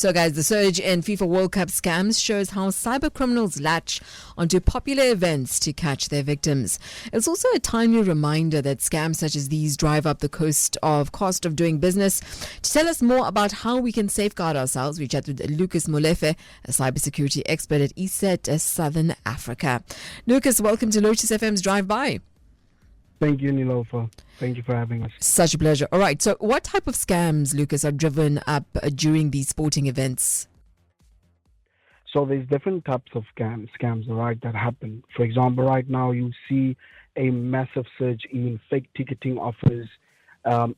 So guys, the surge in FIFA World Cup scams shows how cybercriminals latch onto popular events to catch their victims. It's also a timely reminder that scams such as these drive up the cost of doing business. To tell us more about how we can safeguard ourselves, we chat with Lucas Molefe, a cybersecurity expert at ESET Southern Africa. Lucas, welcome to Lotus FM's Drive By. Thank you, Nilofa. Thank you for having us. Such a pleasure. All right. So what type of scams, Lucas, are driven up during these sporting events? So there's different types of scams, right, that happen. For example, right now you see a massive surge in fake ticketing offers,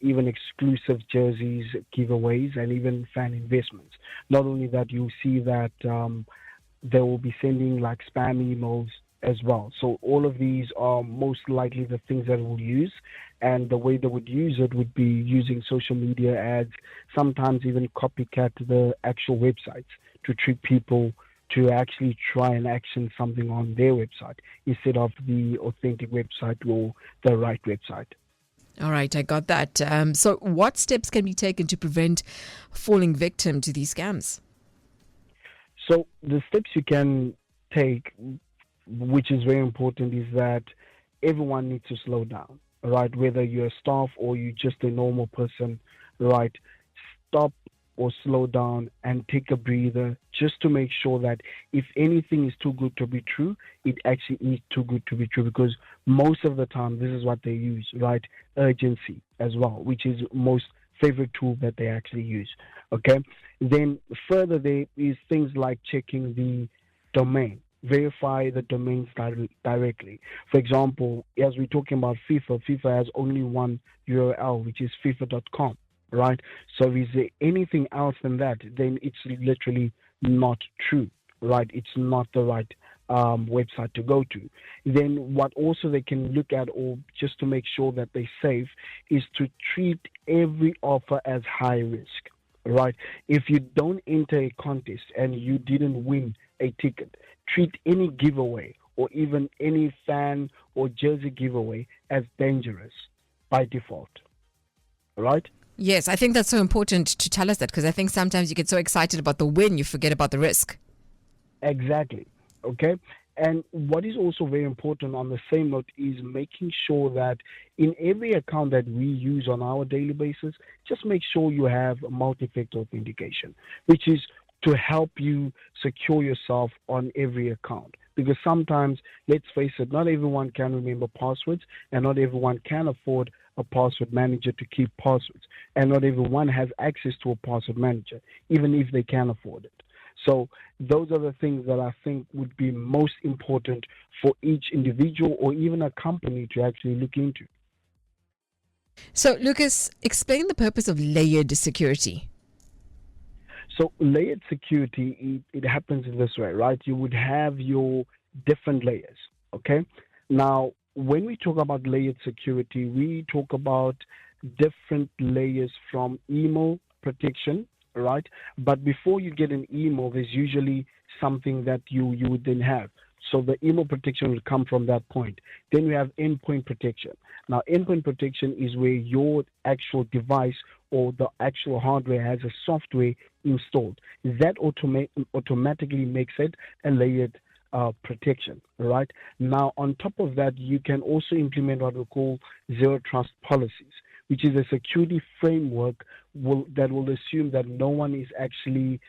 even exclusive jerseys, giveaways, and even fan investments. Not only that, you see that they will be sending like spam emails as well. So all of these are most likely the things that we'll use, and the way they would use it would be using social media ads, sometimes even copycat the actual websites to trick people to actually try and action something on their website instead of the authentic website or the right website. All right, I got that. So what steps can be taken to prevent falling victim to these scams? So the steps you can take, which is very important, is that everyone needs to slow down, right? Whether you're a staff or you're just a normal person, right? Stop or slow down and take a breather just to make sure that if anything is too good to be true, it actually is too good to be true, because most of the time this is what they use, right? Urgency as well, which is most favorite tool that they actually use, okay? Then further, there is things like checking the domain. Verify the domains directly. For example, as we're talking about FIFA has only one URL, which is FIFA.com, right? So is there anything else than that, then it's literally not true, right? It's not the right website to go to. Then what also they can look at, or just to make sure that they're safe, is to treat every offer as high risk, right? If you don't enter a contest and you didn't win a ticket, treat any giveaway or even any fan or jersey giveaway as dangerous by default. Right? Yes, I think that's so important to tell us that, because I think sometimes you get so excited about the win, you forget about the risk. Exactly. Okay. And what is also very important on the same note is making sure that in every account that we use on our daily basis, just make sure you have multi-factor authentication, which is to help you secure yourself on every account. Because sometimes, let's face it, not everyone can remember passwords, and not everyone can afford a password manager to keep passwords, and not everyone has access to a password manager, even if they can afford it. So those are the things that I think would be most important for each individual or even a company to actually look into. So, Lucas, explain the purpose of layered security. So layered security, it happens in this way, right? You would have your different layers, okay? Now, when we talk about layered security, we talk about different layers from email protection, right? But before you get an email, there's usually something that you would then have. So the email protection will come from that point. Then we have endpoint protection. Now, endpoint protection is where your actual device or the actual hardware has a software installed. That automatically makes it a layered protection, right? Now, on top of that, you can also implement what we call zero trust policies, which is a security framework that will assume that no one is actually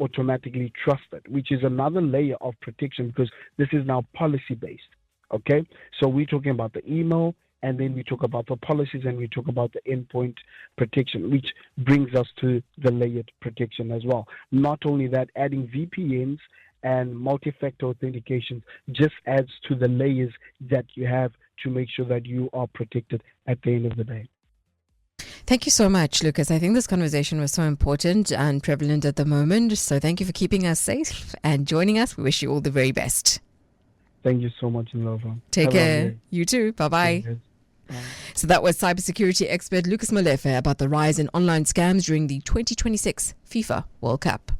automatically trusted, which is another layer of protection, because this is now policy based. Okay, so we're talking about the email, and then we talk about the policies, and we talk about the endpoint protection, which brings us to the layered protection as well. Not only that, adding VPNs and multi-factor authentication just adds to the layers that you have to make sure that you are protected at the end of the day. Thank you so much, Lucas. I think this conversation was so important and prevalent at the moment. So thank you for keeping us safe and joining us. We wish you all the very best. Thank you so much, Nilova. Take care. You too. Bye-bye. Bye. So that was cybersecurity expert Lucas Molefe about the rise in online scams during the 2026 FIFA World Cup.